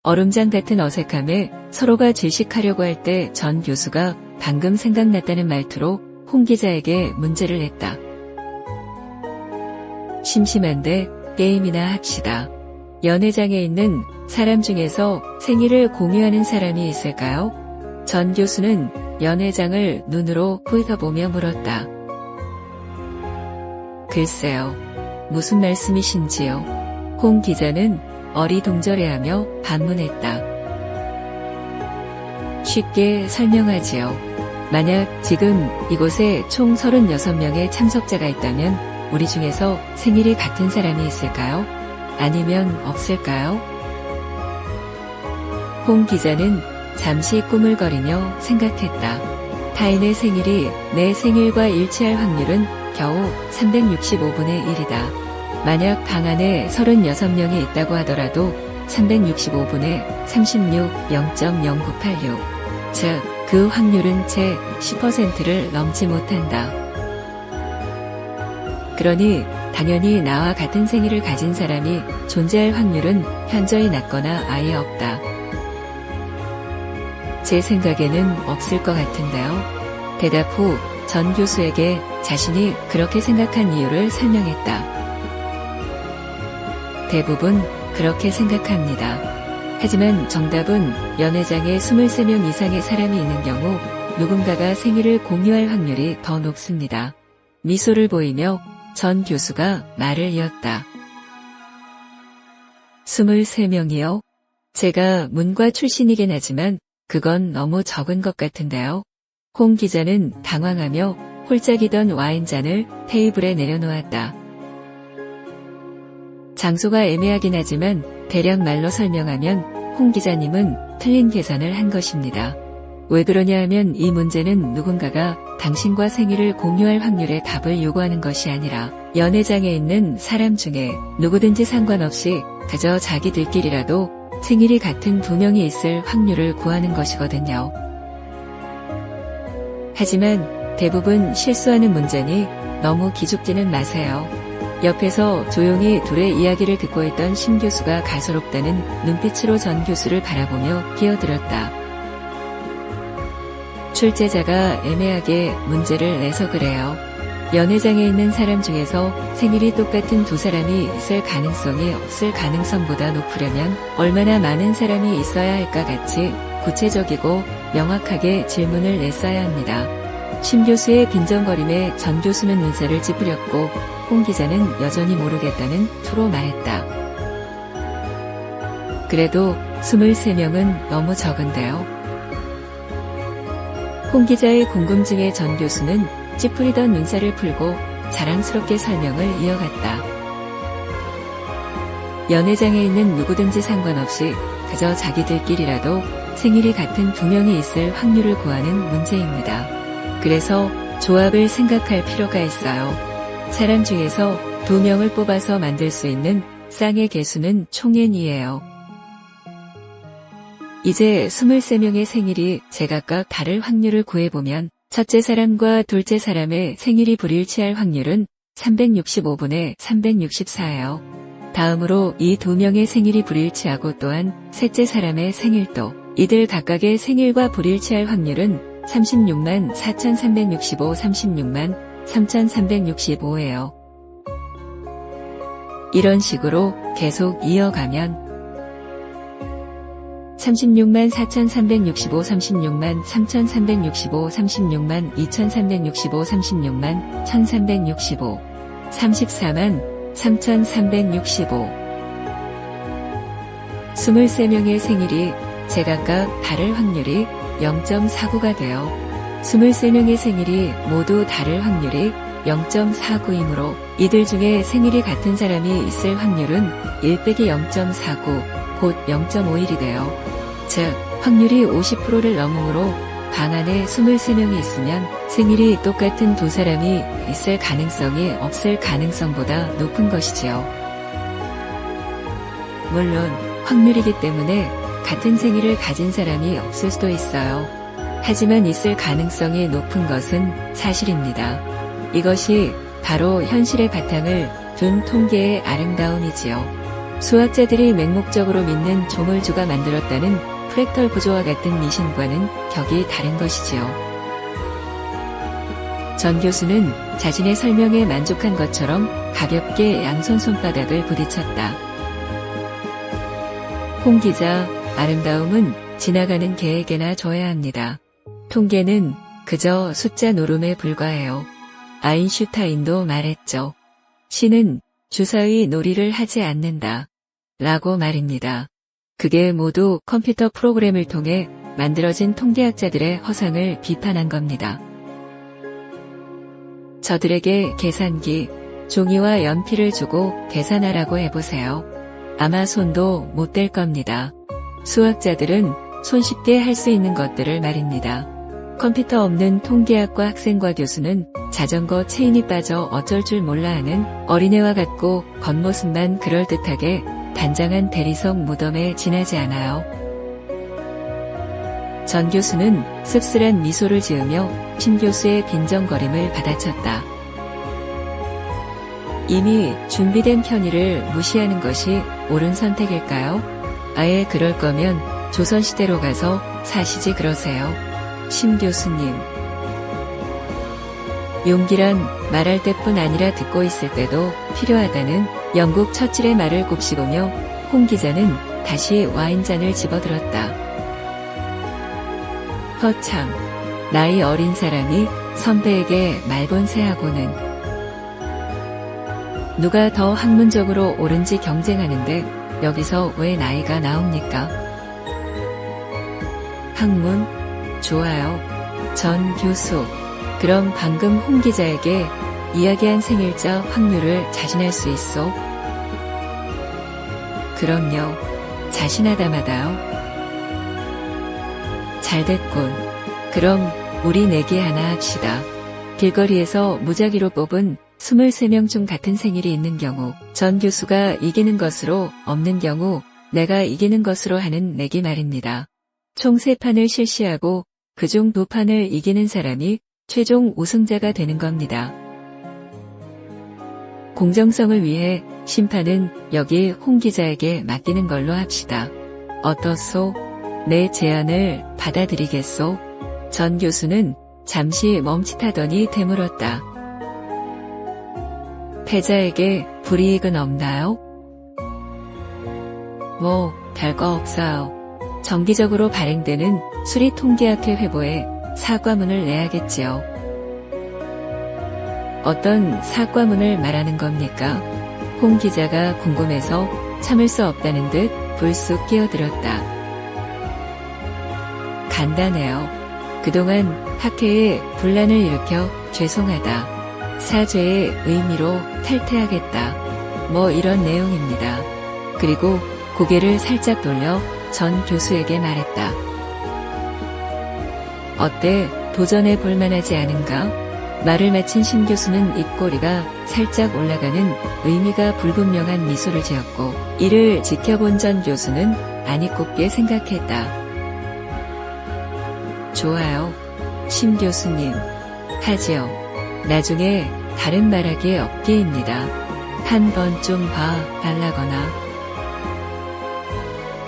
얼음장 같은 어색함에 서로가 질식하려고 할 때 전 교수가 방금 생각났다는 말투로 홍 기자에게 문제를 냈다. 심심한데 게임이나 합시다. 연회장에 있는 사람 중에서 생일을 공유하는 사람이 있을까요? 전 교수는 연회장을 눈으로 훑어보며 물었다. 글쎄요. 무슨 말씀이신지요? 홍 기자는 어리둥절해하며 반문했다. 쉽게 설명하지요. 만약 지금 이곳에 총 36명의 참석자가 있다면 우리 중에서 생일이 같은 사람이 있을까요? 아니면 없을까요? 홍 기자는 잠시 꾸물거리며 생각했다. 타인의 생일이 내 생일과 일치할 확률은 겨우 365분의 1이다. 만약 방 안에 36명이 있다고 하더라도 365분의 36, 0.0986. 즉, 그 확률은 채 10%를 넘지 못한다. 그러니 당연히 나와 같은 생일을 가진 사람이 존재할 확률은 현저히 낮거나 아예 없다. 제 생각에는 없을 것 같은데요. 대답 후 전 교수에게 자신이 그렇게 생각한 이유를 설명했다. 대부분 그렇게 생각합니다. 하지만 정답은 연회장에 23명 이상의 사람이 있는 경우 누군가가 생일을 공유할 확률이 더 높습니다. 미소를 보이며 전 교수가 말을 이었다. 23명이요? 제가 문과 출신이긴 하지만 그건 너무 적은 것 같은데요. 홍 기자는 당황하며 홀짝이던 와인잔을 테이블에 내려놓았다. 장소가 애매하긴 하지만 대략 말로 설명하면 홍 기자님은 틀린 계산을 한 것입니다. 왜 그러냐 하면 이 문제는 누군가가 당신과 생일을 공유할 확률의 답을 요구하는 것이 아니라 연회장에 있는 사람 중에 누구든지 상관없이 그저 자기들끼리라도 생일이 같은 2명이 있을 확률을 구하는 것이거든요. 하지만 대부분 실수하는 문제니 너무 기죽지는 마세요. 옆에서 조용히 둘의 이야기를 듣고 있던 심 교수가 가소롭다는 눈빛으로 전 교수를 바라보며 끼어들었다. 출제자가 애매하게 문제를 내서 그래요. 연회장에 있는 사람 중에서 생일이 똑같은 2사람이 있을 가능성이 없을 가능성보다 높으려면 얼마나 많은 사람이 있어야 할까 같이 구체적이고 명확하게 질문을 냈어야 합니다. 심 교수의 빈정거림에 전 교수는 눈살을 찌푸렸고 홍 기자는 여전히 모르겠다는 투로 말했다. 그래도 23명은 너무 적은데요. 홍 기자의 궁금증에 전 교수는 찌푸리던 눈살을 풀고 자랑스럽게 설명을 이어갔다. 연회장에 있는 누구든지 상관없이 그저 자기들끼리라도 생일이 같은 2명이 있을 확률을 구하는 문제입니다. 그래서 조합을 생각할 필요가 있어요. 사람 중에서 2명을 뽑아서 만들 수 있는 쌍의 개수는 총 n이에요. 이제 23명의 생일이 제각각 다를 확률을 구해보면 첫째 사람과 둘째 사람의 생일이 불일치할 확률은 365분의 364예요. 다음으로 이 2명의 생일이 불일치하고 또한 셋째 사람의 생일도 이들 각각의 생일과 불일치할 확률은 36만 4,365, 36만 3,365예요. 이런 식으로 계속 이어가면 36만 4,365, 36만 3,365, 36만 2,365, 36만 1,365, 34만 3,365. 23명의 생일이 제각각 다를 확률이 0.49가 되어 23명의 생일이 모두 다를 확률이 0.49이므로 이들 중에 생일이 같은 사람이 있을 확률은 1-0.49, 곧 0.51이 되어 즉 확률이 50%를 넘으므로 방 안에 23명이 있으면 생일이 똑같은 2사람이 있을 가능성이 없을 가능성보다 높은 것이지요. 물론 확률이기 때문에 같은 생일을 가진 사람이 없을 수도 있어요. 하지만 있을 가능성이 높은 것은 사실입니다. 이것이 바로 현실의 바탕을 둔 통계의 아름다움이지요. 수학자들이 맹목적으로 믿는 조물주가 만들었다는 프랙털 구조와 같은 미신과는 격이 다른 것이지요. 전 교수는 자신의 설명에 만족한 것처럼 가볍게 양손 손바닥을 부딪혔다. 홍 기자, 아름다움은 지나가는 개에게나 줘야 합니다. 통계는 그저 숫자 노름에 불과해요. 아인슈타인도 말했죠. 신은 주사위 놀이를 하지 않는다. 라고 말입니다. 그게 모두 컴퓨터 프로그램을 통해 만들어진 통계학자들의 허상을 비판한 겁니다. 저들에게 계산기, 종이와 연필을 주고 계산하라고 해보세요. 아마 손도 못 댈 겁니다. 수학자들은 손쉽게 할 수 있는 것들을 말입니다. 컴퓨터 없는 통계학과 학생과 교수는 자전거 체인이 빠져 어쩔 줄 몰라 하는 어린애와 같고 겉모습만 그럴듯하게 단장한 대리석 무덤에 지나지 않아요. 전 교수는 씁쓸한 미소를 지으며 신 교수의 빈정거림을 받아쳤다. 이미 준비된 편의를 무시하는 것이 옳은 선택일까요? 아예 그럴 거면 조선시대로 가서 사시지 그러세요. 심 교수님. 용기란 말할 때뿐 아니라 듣고 있을 때도 필요하다는 영국 처칠의 말을 곱씹으며 홍 기자는 다시 와인잔을 집어들었다. 허참, 나이 어린 사람이 선배에게 말본세하고는. 누가 더 학문적으로 옳은지 경쟁하는데 여기서 왜 나이가 나옵니까? 학문? 좋아요. 전 교수. 그럼 방금 홍 기자에게 이야기한 생일자 확률을 자신할 수 있어? 그럼요. 자신하다마다요. 잘됐군. 그럼 우리 내기 하나 합시다. 길거리에서 무작위로 뽑은 23명 중 같은 생일이 있는 경우 전 교수가 이기는 것으로, 없는 경우 내가 이기는 것으로 하는 내기 말입니다. 총 3판을 실시하고 그중 2판을 이기는 사람이 최종 우승자가 되는 겁니다. 공정성을 위해 심판은 여기 홍 기자에게 맡기는 걸로 합시다. 어떻소? 내 제안을 받아들이겠소? 전 교수는 잠시 멈칫하더니 되물었다. 패자에게 불이익은 없나요? 뭐 별거 없어요. 정기적으로 발행되는 수리통계학회 회보에 사과문을 내야겠지요. 어떤 사과문을 말하는 겁니까? 홍 기자가 궁금해서 참을 수 없다는 듯 불쑥 끼어들었다. 간단해요. 그동안 학회에 분란을 일으켜 죄송하다. 사죄의 의미로 탈퇴하겠다. 뭐 이런 내용입니다. 그리고 고개를 살짝 돌려 전 교수에게 말했다. 어때? 도전해 볼 만하지 않은가? 말을 마친 신 교수는 입꼬리가 살짝 올라가는 의미가 불분명한 미소를 지었고 이를 지켜본 전 교수는 아니꼽게 생각했다. 좋아요. 신 교수님. 하지요. 나중에 다른 말하기 없기입니다. 한 번 좀 봐달라거나.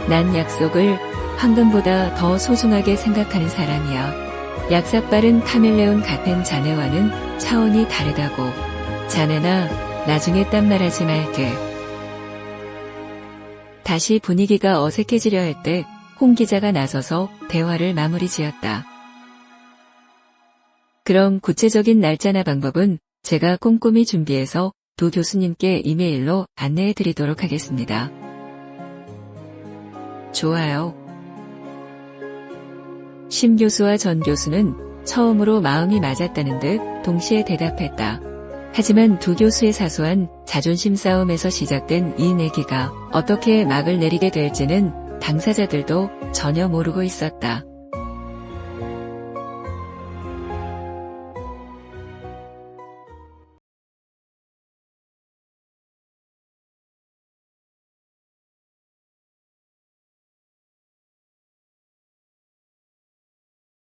난 약속을 황금보다 더 소중하게 생각하는 사람이야. 약삭빠른 카멜레온 같은 자네와는 차원이 다르다고. 자네나 나중에 딴 말하지 말게. 다시 분위기가 어색해지려 할 때 홍 기자가 나서서 대화를 마무리 지었다. 그럼 구체적인 날짜나 방법은 제가 꼼꼼히 준비해서 두 교수님께 이메일로 안내해 드리도록 하겠습니다. 좋아요. 심 교수와 전 교수는 처음으로 마음이 맞았다는 듯 동시에 대답했다. 하지만 두 교수의 사소한 자존심 싸움에서 시작된 이 내기가 어떻게 막을 내리게 될지는 당사자들도 전혀 모르고 있었다.